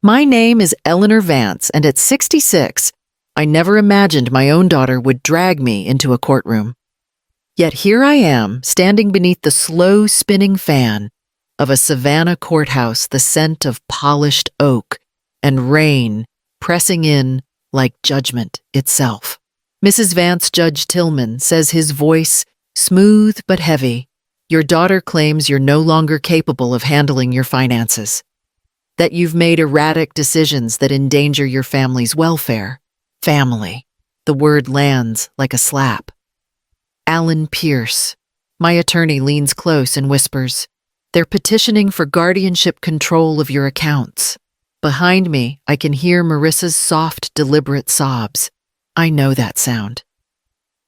My name is Eleanor Vance, and at 66, I never imagined my own daughter would drag me into a courtroom. Yet here I am, standing beneath the slow spinning fan of a Savannah courthouse, the scent of polished oak and rain pressing in like judgment itself. Mrs. Vance, Judge Tillman, says, his voice smooth but heavy, "Your daughter claims you're no longer capable of handling your finances, that you've made erratic decisions that endanger your family's welfare." Family. The word lands like a slap. Alan Pierce, my attorney, leans close and whispers, "They're petitioning for guardianship control of your accounts." Behind me, I can hear Marissa's soft, deliberate sobs. I know that sound.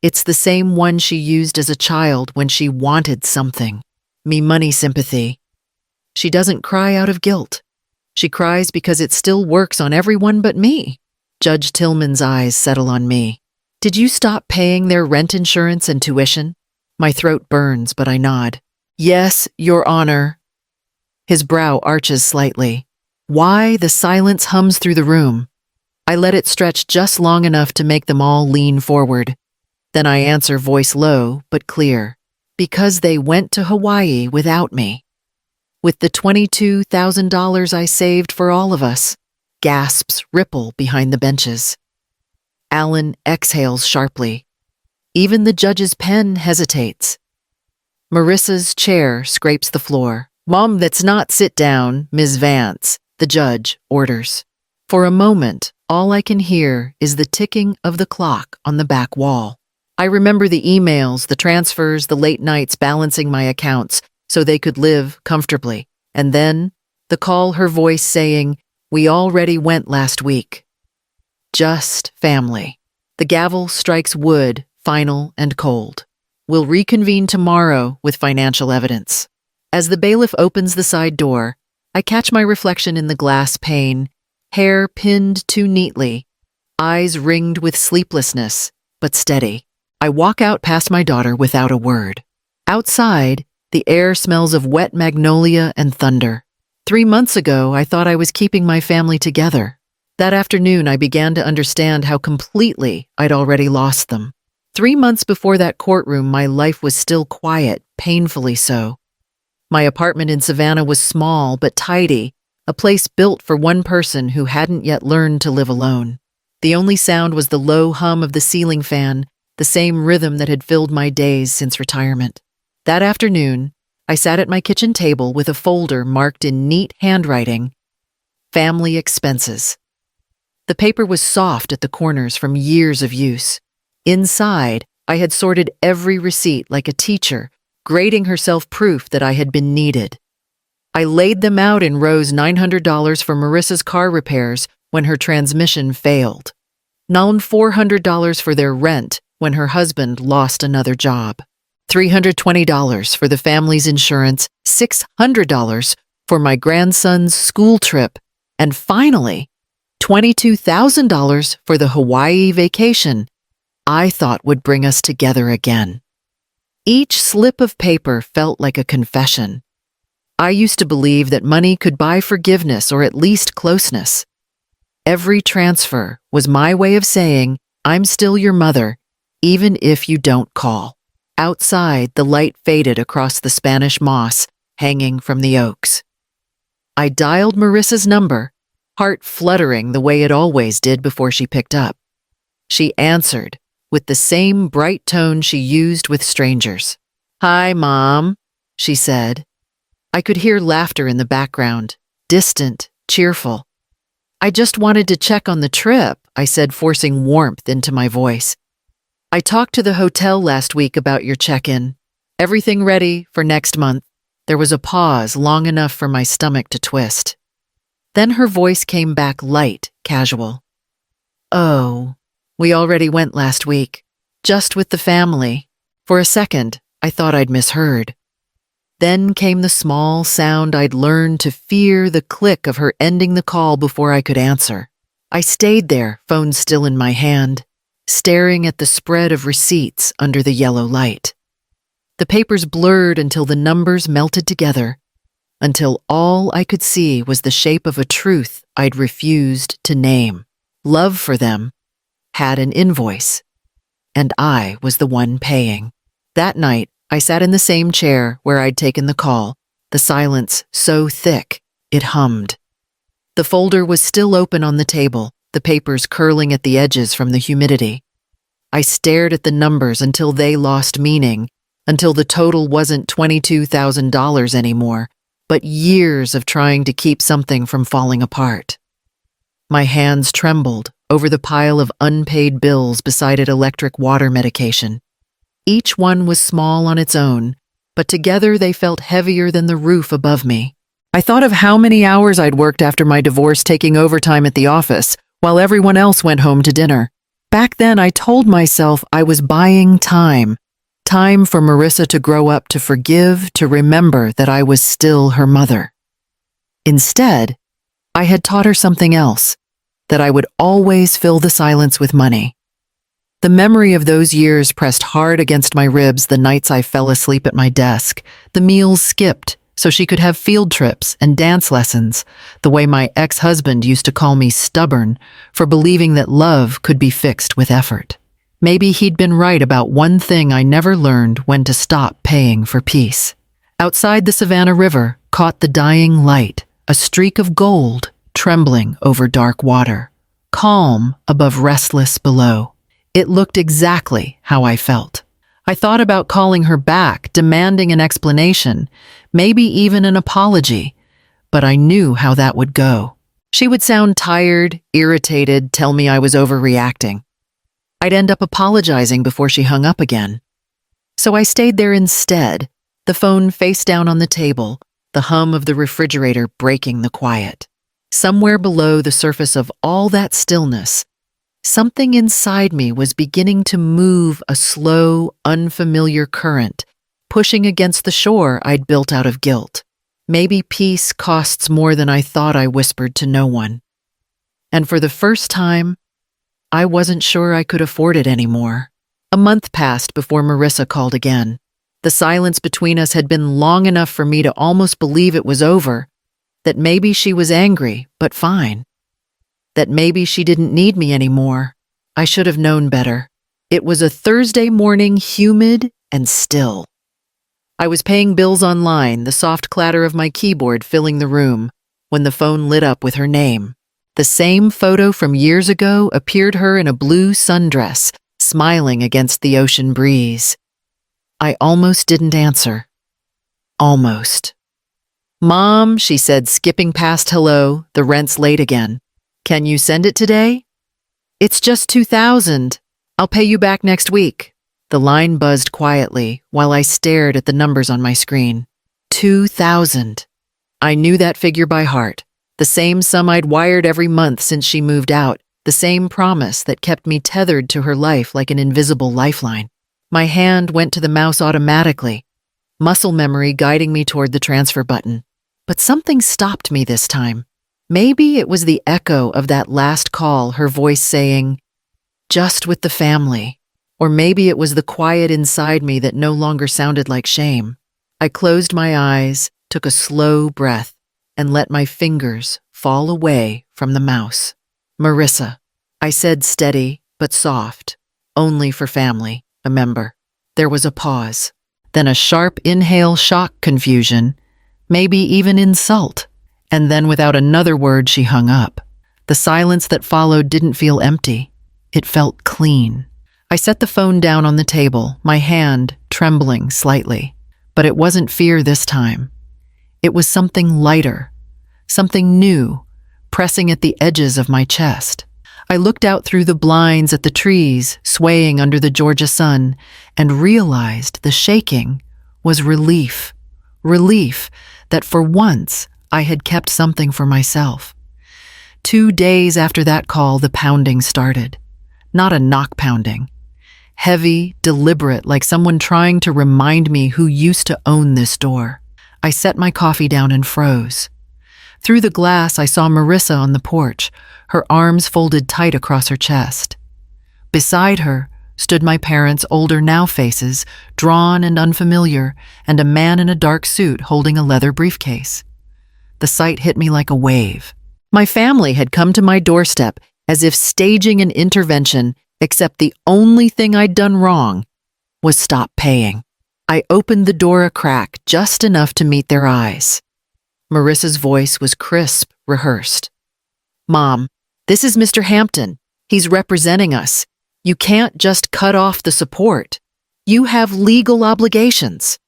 It's the same one she used as a child when she wanted something, me money sympathy. She doesn't cry out of guilt. She cries because it still works on everyone but me. Judge Tillman's eyes settle on me. "Did you stop paying their rent insurance and tuition?" My throat burns, but I nod. "Yes, Your Honor." His brow arches slightly. Why, the silence hums through the room. I let it stretch just long enough to make them all lean forward. Then I answer, voice low but clear, "Because they went to Hawaii without me. With the $22,000 I saved for all of us." Gasps ripple behind the benches. Alan exhales sharply. Even the judge's pen hesitates. Marissa's chair scrapes the floor. "Mom, that's not sit down, Ms. Vance," the judge orders. For a moment, all I can hear is the ticking of the clock on the back wall. I remember the emails, the transfers, the late nights balancing my accounts so they could live comfortably. And then, the call, her voice saying, "We already went last week." Just family. The gavel strikes wood, final and cold. We'll reconvene tomorrow with financial evidence. As the bailiff opens the side door, I catch my reflection in the glass pane, hair pinned too neatly, eyes ringed with sleeplessness, but steady. I walk out past my daughter without a word. Outside, the air smells of wet magnolia and thunder. 3 months ago, I thought I was keeping my family together. That afternoon, I began to understand how completely I'd already lost them. 3 months before that courtroom, my life was still quiet, painfully so. My apartment in Savannah was small but tidy, a place built for one person who hadn't yet learned to live alone. The only sound was the low hum of the ceiling fan, the same rhythm that had filled my days since retirement. That afternoon, I sat at my kitchen table with a folder marked in neat handwriting, "Family Expenses." The paper was soft at the corners from years of use. Inside, I had sorted every receipt like a teacher, grading herself proof that I had been needed. I laid them out in rows: $900 for Marissa's car repairs when her transmission failed, $400 for their rent when her husband lost another job, $320 for the family's insurance, $600 for my grandson's school trip, and finally, $22,000 for the Hawaii vacation I thought would bring us together again. Each slip of paper felt like a confession. I used to believe that money could buy forgiveness or at least closeness. Every transfer was my way of saying, "I'm still your mother, even if you don't call." Outside, the light faded across the Spanish moss hanging from the oaks. I dialed Marissa's number, heart fluttering the way it always did before she picked up. She answered with the same bright tone she used with strangers. "Hi, Mom," she said. I could hear laughter in the background, distant, cheerful. "I just wanted to check on the trip," I said, forcing warmth into my voice. "I talked to the hotel last week about your check-in. Everything ready for next month." There was a pause long enough for my stomach to twist. Then her voice came back light, casual. "Oh, we already went last week, just with the family." For a second, I thought I'd misheard. Then came the small sound I'd learned to fear, the click of her ending the call before I could answer. I stayed there, phone still in my hand, staring at the spread of receipts under the yellow light. The papers blurred until the numbers melted together. until all I could see was the shape of a truth I'd refused to name. Love for them had an invoice, and I was the one paying. That night, I sat in the same chair where I'd taken the call, the silence so thick it hummed. The folder was still open on the table, the papers curling at the edges from the humidity. I stared at the numbers until they lost meaning, until the total wasn't $22,000 anymore, but years of trying to keep something from falling apart. My hands trembled over the pile of unpaid bills beside electric water medication. Each one was small on its own, but together they felt heavier than the roof above me. I thought of how many hours I'd worked after my divorce taking overtime at the office, while everyone else went home to dinner. Back then, I told myself I was buying time. Time for Marissa to grow up, to forgive, to remember that I was still her mother. Instead, I had taught her something else, that I would always fill the silence with money. The memory of those years pressed hard against my ribs the nights I fell asleep at my desk, the meals skipped so she could have field trips and dance lessons, the way my ex-husband used to call me stubborn for believing that love could be fixed with effort. Maybe he'd been right about one thing I never learned: when to stop paying for peace. Outside the Savannah River caught the dying light, a streak of gold trembling over dark water, calm above restless below. It looked exactly how I felt. I thought about calling her back, demanding an explanation, maybe even an apology, but I knew how that would go. She would sound tired, irritated, tell me I was overreacting. I'd end up apologizing before she hung up again. So I stayed there instead, the phone face down on the table, the hum of the refrigerator breaking the quiet. Somewhere below the surface of all that stillness, something inside me was beginning to move, a slow, unfamiliar current, pushing against the shore I'd built out of guilt. Maybe peace costs more than I thought, I whispered to no one. And for the first time, I wasn't sure I could afford it anymore. A month passed before Marissa called again. The silence between us had been long enough for me to almost believe it was over, that maybe she was angry, but fine. That maybe she didn't need me anymore. I should have known better. It was a Thursday morning, humid and still. I was paying bills online, the soft clatter of my keyboard filling the room, when the phone lit up with her name. The same photo from years ago appeared, her in a blue sundress, smiling against the ocean breeze. I almost didn't answer. Almost. "Mom," she said, skipping past hello, "the rent's late again. Can you send it today?" "It's just $2,000. I'll pay you back next week." The line buzzed quietly while I stared at the numbers on my screen. 2,000. I knew that figure by heart. The same sum I'd wired every month since she moved out. The same promise that kept me tethered to her life like an invisible lifeline. My hand went to the mouse automatically, muscle memory guiding me toward the transfer button. But something stopped me this time. Maybe it was the echo of that last call, her voice saying, "Just with the family." Or maybe it was the quiet inside me that no longer sounded like shame. I closed my eyes, took a slow breath, and let my fingers fall away from the mouse. "Marissa," I said, steady but soft, "only for family, remember." There was a pause, then a sharp inhale, shock, confusion, maybe even insult. And then without another word, she hung up. The silence that followed didn't feel empty. It felt clean. I set the phone down on the table, my hand trembling slightly. But it wasn't fear this time. It was something lighter, something new, pressing at the edges of my chest. I looked out through the blinds at the trees swaying under the Georgia sun and realized the shaking was relief. Relief that for once I had kept something for myself. 2 days after that call, the pounding started. Not a knock pounding. Heavy, deliberate, like someone trying to remind me who used to own this door. I set my coffee down and froze. Through the glass, I saw Marissa on the porch, her arms folded tight across her chest. Beside her stood my parents' older now faces, drawn and unfamiliar, and a man in a dark suit holding a leather briefcase. The sight hit me like a wave. My family had come to my doorstep as if staging an intervention, except the only thing I'd done wrong was stop paying. I opened the door a crack just enough to meet their eyes. Marissa's voice was crisp, rehearsed. "Mom, this is Mr. Hampton. He's representing us. You can't just cut off the support. You have legal obligations."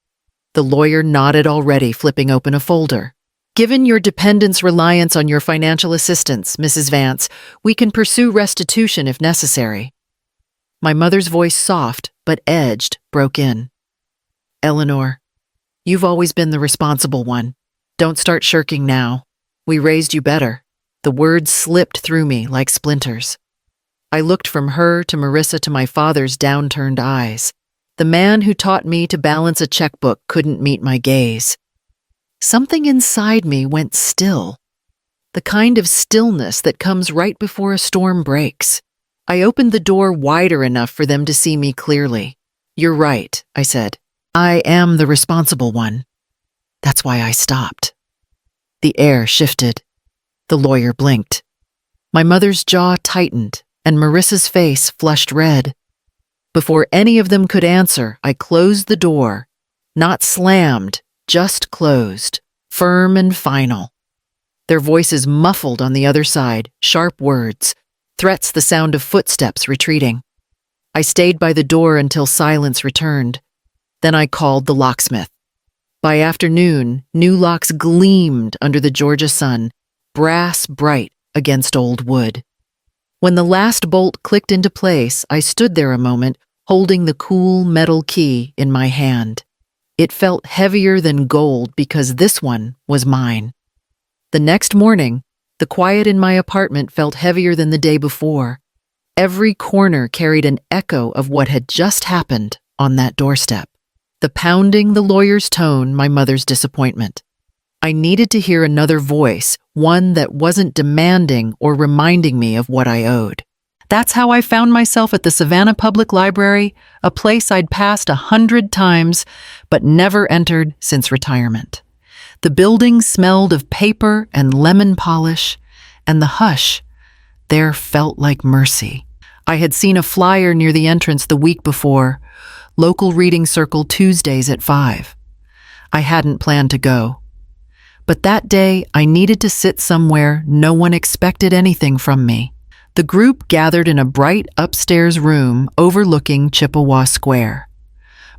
The lawyer nodded already, flipping open a folder. "Given your dependent's reliance on your financial assistance, Mrs. Vance, we can pursue restitution if necessary." My mother's voice, soft but edged, broke in. "Eleanor, you've always been the responsible one. Don't start shirking now. We raised you better." The words slipped through me like splinters. I looked from her to Marissa to my father's downturned eyes. The man who taught me to balance a checkbook couldn't meet my gaze. Something inside me went still, the kind of stillness that comes right before a storm breaks. I opened the door wider enough for them to see me clearly. "You're right," I said. "I am the responsible one. That's why I stopped." The air shifted. The lawyer blinked. My mother's jaw tightened, and Marissa's face flushed red. Before any of them could answer, I closed the door. Not slammed, just closed, firm and final. Their voices muffled on the other side, sharp words, threats, the sound of footsteps retreating. I stayed by the door until silence returned. Then I called the locksmith. By afternoon, new locks gleamed under the Georgia sun, brass bright against old wood. When the last bolt clicked into place, I stood there a moment, holding the cool metal key in my hand. It felt heavier than gold because this one was mine. The next morning, the quiet in my apartment felt heavier than the day before. Every corner carried an echo of what had just happened on that doorstep. The pounding, the lawyer's tone, my mother's disappointment. I needed to hear another voice, one that wasn't demanding or reminding me of what I owed. That's how I found myself at the Savannah Public Library, a place I'd passed 100 times, but never entered since retirement. The building smelled of paper and lemon polish, and the hush there felt like mercy. I had seen a flyer near the entrance the week before, local reading circle Tuesdays at 5. I hadn't planned to go. But that day, I needed to sit somewhere no one expected anything from me. The group gathered in a bright upstairs room overlooking Chippewa Square.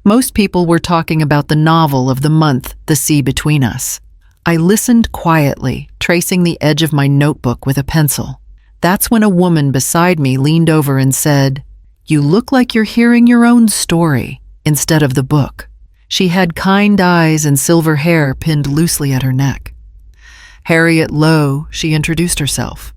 Most people were talking about the novel of the month, The Sea Between Us. I listened quietly, tracing the edge of my notebook with a pencil. That's when a woman beside me leaned over and said, "You look like you're hearing your own story instead of the book." She had kind eyes and silver hair pinned loosely at her neck. Harriet Lowe, she introduced herself.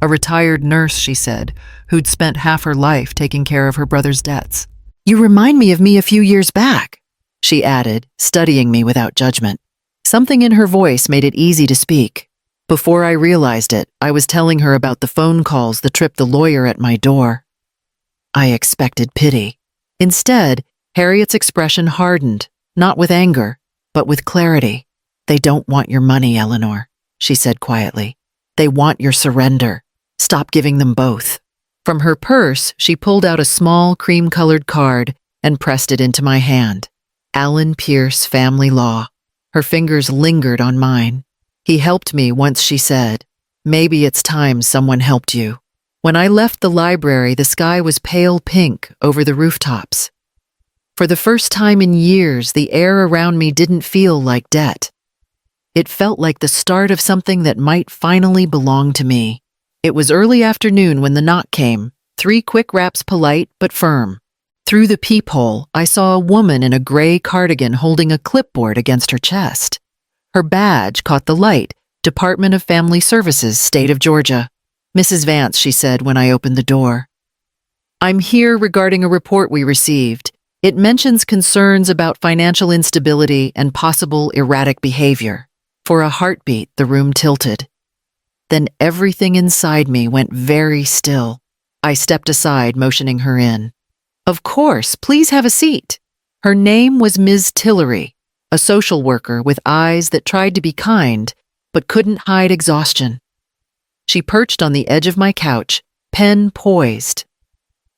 A retired nurse, she said, who'd spent half her life taking care of her brother's debts. "You remind me of me a few years back," she added, studying me without judgment. Something in her voice made it easy to speak. Before I realized it, I was telling her about the phone calls that tripped the lawyer at my door. I expected pity. Instead, Harriet's expression hardened, not with anger, but with clarity. "They don't want your money, Eleanor," she said quietly. "They want your surrender. Stop giving them both." From her purse, she pulled out a small cream-colored card and pressed it into my hand. Allen Pierce Family Law. Her fingers lingered on mine. "He helped me once," she said. "Maybe it's time someone helped you." When I left the library, the sky was pale pink over the rooftops. For the first time in years, the air around me didn't feel like debt. It felt like the start of something that might finally belong to me. It was early afternoon when the knock came, 3 quick raps, polite but firm. Through the peephole, I saw a woman in a gray cardigan holding a clipboard against her chest. Her badge caught the light, Department of Family Services, State of Georgia. "Mrs. Vance," she said when I opened the door. "I'm here regarding a report we received. It mentions concerns about financial instability and possible erratic behavior." For a heartbeat, the room tilted. Then everything inside me went very still. I stepped aside, motioning her in. "Of course, please have a seat." Her name was Ms. Tillery, a social worker with eyes that tried to be kind, but couldn't hide exhaustion. She perched on the edge of my couch, pen poised.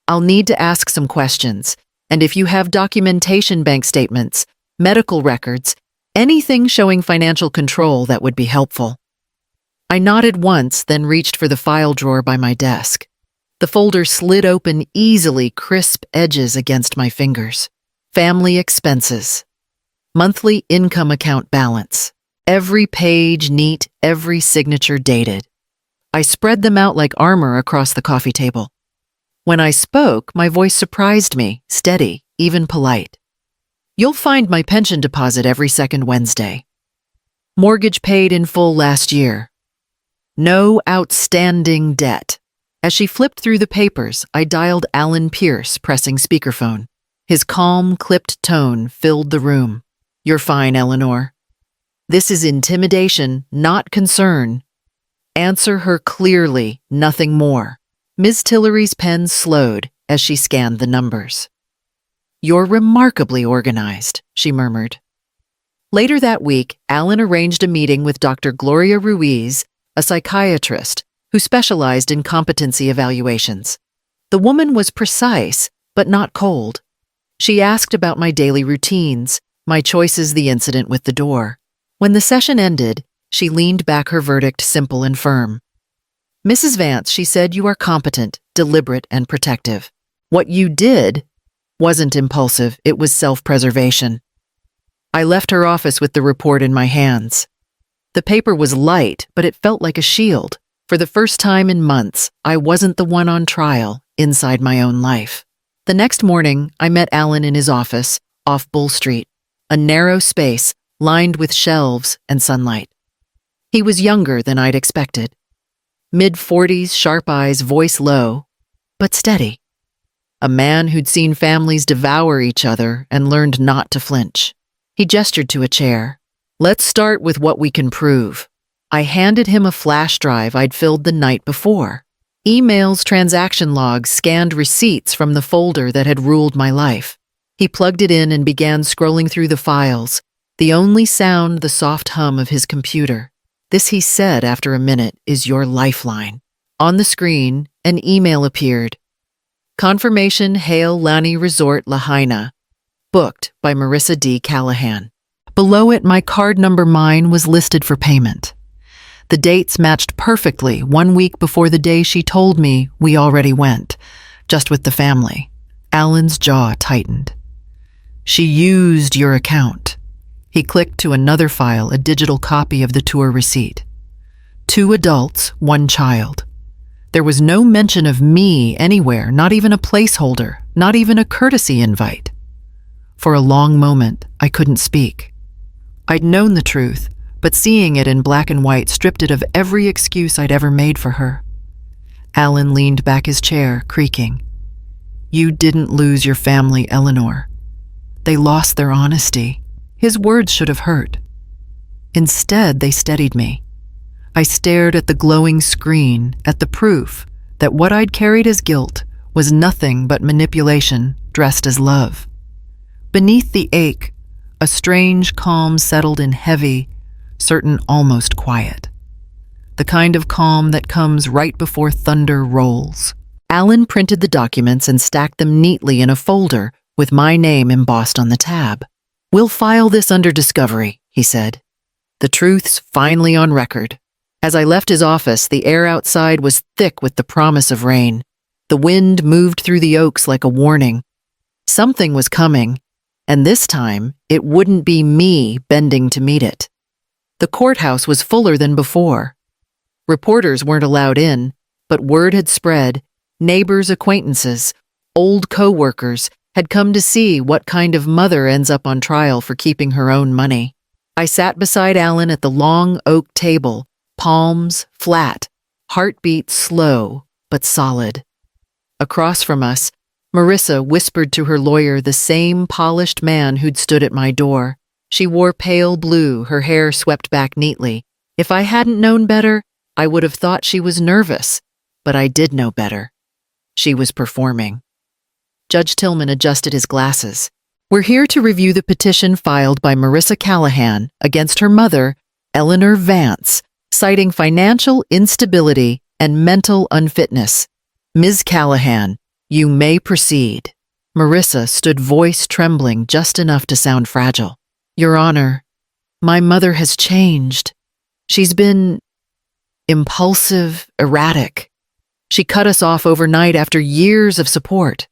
I'll need to ask some questions, and if you have documentation, bank statements, medical records, anything showing financial control, that would be helpful. I nodded once, then reached for the file drawer by my desk. The folder slid open easily, crisp edges against my fingers. Family expenses. Monthly income account balance. Every page neat, every signature dated. I spread them out like armor across the coffee table. When I spoke, my voice surprised me, steady, even polite. You'll find my pension deposit every second Wednesday. Mortgage paid in full last year. No outstanding debt. As she flipped through the papers, I dialed Alan Pierce, pressing speakerphone. His calm, clipped tone filled the room. You're fine, Eleanor. This is intimidation, not concern. Answer her clearly, nothing more. Ms. Tillery's pen slowed as she scanned the numbers. You're remarkably organized, she murmured. Later that week, Alan arranged a meeting with Dr. Gloria Ruiz, a psychiatrist who specialized in competency evaluations. The woman was precise, but not cold. She asked about my daily routines, my choices, the incident with the door. When the session ended, she leaned back, her verdict simple and firm. Mrs. Vance, she said, you are competent, deliberate, and protective. What you did wasn't impulsive, it was self-preservation. I left her office with the report in my hands. The paper was light, but it felt like a shield. For the first time in months, I wasn't the one on trial inside my own life. The next morning, I met Alan in his office off Bull Street, a narrow space lined with shelves and sunlight. He was younger than I'd expected. Mid-40s, sharp eyes, voice low, but steady. A man who'd seen families devour each other and learned not to flinch. He gestured to a chair. Let's start with what we can prove. I handed him a flash drive I'd filled the night before. Emails, transaction logs, scanned receipts from the folder that had ruled my life. He plugged it in and began scrolling through the files, the only sound the soft hum of his computer. This, he said after a minute, is your lifeline. On the screen, an email appeared. Confirmation, Hale Lani Resort, Lahaina. Booked by Marissa D. Callahan. Below it, my card number, mine, was listed for payment. The dates matched perfectly, 1 week before the day she told me we already went, just with the family. Alan's jaw tightened. She used your account. He clicked to another file, a digital copy of the tour receipt. 2 adults, 1 child. There was no mention of me anywhere, not even a placeholder, not even a courtesy invite. For a long moment, I couldn't speak. I'd known the truth, but seeing it in black and white stripped it of every excuse I'd ever made for her. Alan leaned back, his chair creaking. You didn't lose your family, Eleanor. They lost their honesty. His words should have hurt. Instead, they steadied me. I stared at the glowing screen, at the proof that what I'd carried as guilt was nothing but manipulation dressed as love. Beneath the ache, a strange calm settled in, heavy, certain, almost quiet. The kind of calm that comes right before thunder rolls. Alan printed the documents and stacked them neatly in a folder with my name embossed on the tab. We'll file this under discovery, he said. The truth's finally on record. As I left his office, the air outside was thick with the promise of rain. The wind moved through the oaks like a warning. Something was coming, and this time it wouldn't be me bending to meet it. The courthouse was fuller than before. Reporters weren't allowed in, but word had spread. Neighbors, acquaintances, old co-workers had come to see what kind of mother ends up on trial for keeping her own money. I sat beside Alan at the long oak table, palms flat, heartbeat slow but solid. Across from us, Marissa whispered to her lawyer, the same polished man who'd stood at my door. She wore pale blue, her hair swept back neatly. If I hadn't known better, I would have thought she was nervous, but I did know better. She was performing. Judge Tillman adjusted his glasses. We're here to review the petition filed by Marissa Callahan against her mother, Eleanor Vance, citing financial instability and mental unfitness. Ms. Callahan, you may proceed. Marissa stood, voice trembling just enough to sound fragile. Your Honor, my mother has changed. She's been impulsive, erratic. She cut us off overnight after years of support.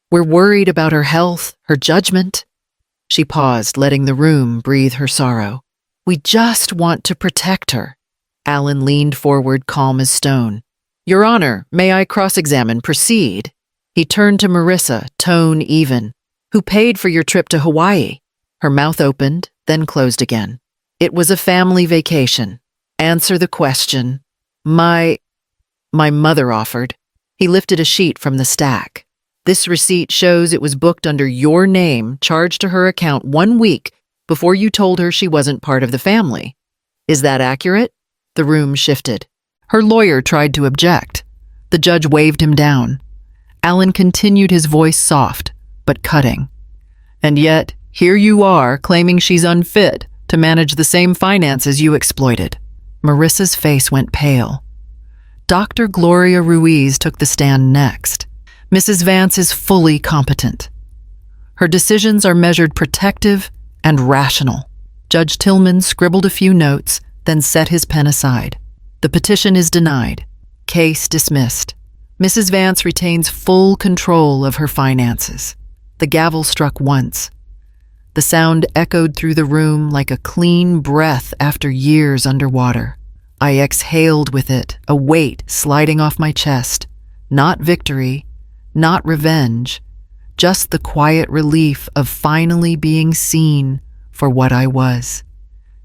We're worried about her health, her judgment. She paused, letting the room breathe her sorrow. We just want to protect her. Alan leaned forward, calm as stone. Your Honor, may I cross-examine? Proceed. He turned to Marissa, tone even. Who paid for your trip to Hawaii? Her mouth opened, then closed again. It was a family vacation. Answer the question. My mother offered. He lifted a sheet from the stack. This receipt shows it was booked under your name, charged to her account 1 week before you told her she wasn't part of the family. Is that accurate? The room shifted. Her lawyer tried to object. The judge waved him down. Alan continued, his voice soft, but cutting. And yet, here you are claiming she's unfit to manage the same finances you exploited. Marissa's face went pale. Dr. Gloria Ruiz took the stand next. Mrs. Vance is fully competent. Her decisions are measured protective and rational. Judge Tillman scribbled a few notes, then set his pen aside. The petition is denied. Case dismissed. Mrs. Vance retains full control of her finances. The gavel struck once. The sound echoed through the room like a clean breath after years underwater. I exhaled with it, a weight sliding off my chest. Not victory, not revenge, just the quiet relief of finally being seen for what I was.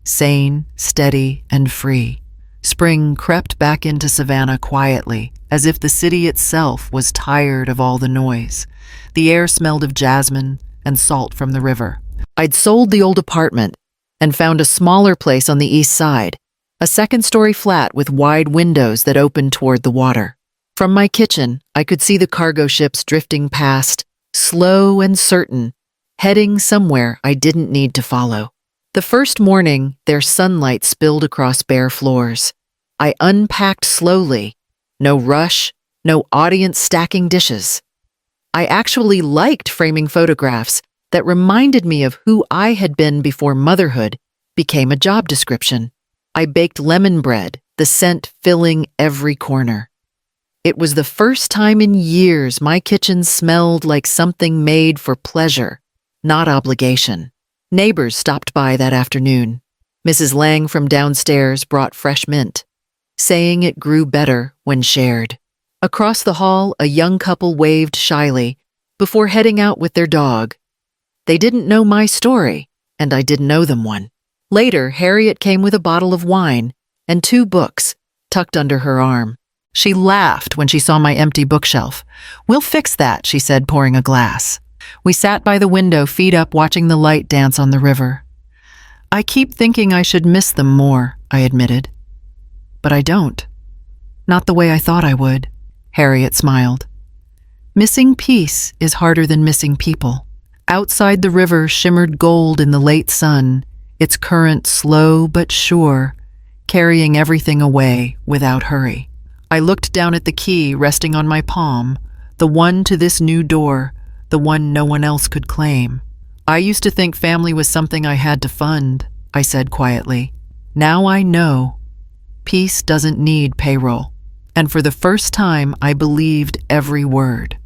Sane, steady, and free. Spring crept back into Savannah quietly, as if the city itself was tired of all the noise. The air smelled of jasmine and salt from the river. I'd sold the old apartment and found a smaller place on the east side, a second-story flat with wide windows that opened toward the water. From my kitchen, I could see the cargo ships drifting past, slow and certain, heading somewhere I didn't need to follow. The first morning, their sunlight spilled across bare floors. I unpacked slowly. No rush, no audience stacking dishes. I actually liked framing photographs that reminded me of who I had been before motherhood became a job description. I baked lemon bread, the scent filling every corner. It was the first time in years my kitchen smelled like something made for pleasure, not obligation. Neighbors stopped by that afternoon. Mrs. Lang from downstairs brought fresh mint, saying it grew better when shared. Across the hall, a young couple waved shyly before heading out with their dog. They didn't know my story, and I didn't owe them one. Later, Harriet came with a bottle of wine and 2 books tucked under her arm. She laughed when she saw my empty bookshelf. We'll fix that, she said, pouring a glass. We sat by the window, feet up, watching the light dance on the river. I keep thinking I should miss them more, I admitted. But I don't. Not the way I thought I would. Harriet smiled. Missing peace is harder than missing people. Outside the river shimmered gold in the late sun, its current slow but sure, carrying everything away without hurry. I looked down at the key resting on my palm, the one to this new door, the one no one else could claim. I used to think family was something I had to fund, I said quietly. Now I know. Peace doesn't need payroll. And for the first time, I believed every word.